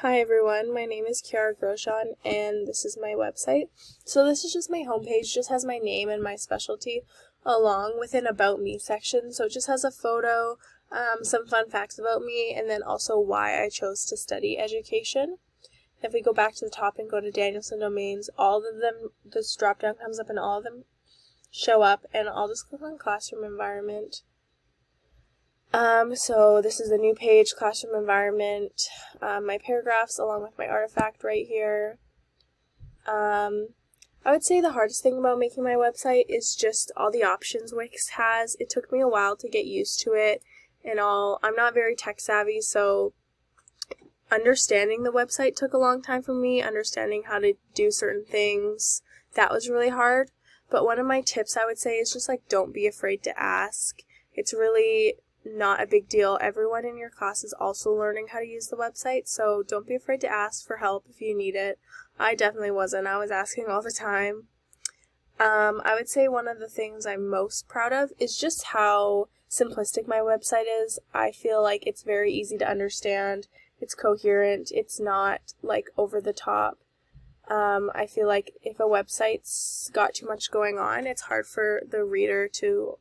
Hi everyone, my name is Kiara Grosjean and this is my website. So this is just my homepage, just has my name and my specialty along with an About Me section. So it just has a photo, some fun facts about me, and then also why I chose to study education. If we go back to the top and go to Danielson Domains, all of them, this drop down comes up and all of them show up, and I'll just click on Classroom Environment. So this is the new page, Classroom Environment, my paragraphs along with my artifact right here. I would say the hardest thing about making my website is just all the options Wix has. It took me a while to get used to it and all. I'm not very tech savvy, so understanding the website took a long time for me, understanding how to do certain things, that was really hard. But one of my tips I would say is just don't be afraid to ask. It's really not a big deal. Everyone in your class is also learning how to use the website, so don't be afraid to ask for help if you need it. I definitely wasn't. I was asking all the time. I would say one of the things I'm most proud of is just how simplistic my website is. I feel like it's very easy to understand. It's coherent. It's not over the top. I feel like if a website's got too much going on, it's hard for the reader to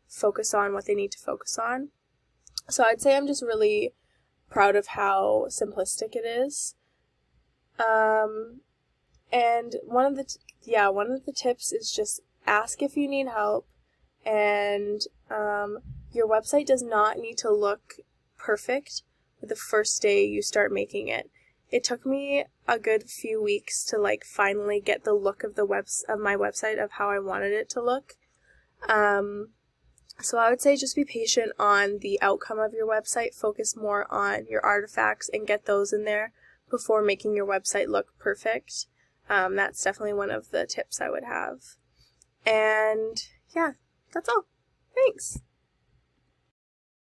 focus on what they need to focus on. So I'd say I'm just really proud of how simplistic it is. And one of the tips is just ask if you need help, and your website does not need to look perfect the first day you start making it. It took me a good few weeks to finally get the look of my website of how I wanted it to look. So I would say just be patient on the outcome of your website, focus more on your artifacts and get those in there before making your website look perfect. That's definitely one of the tips I would have. And yeah, that's all. Thanks.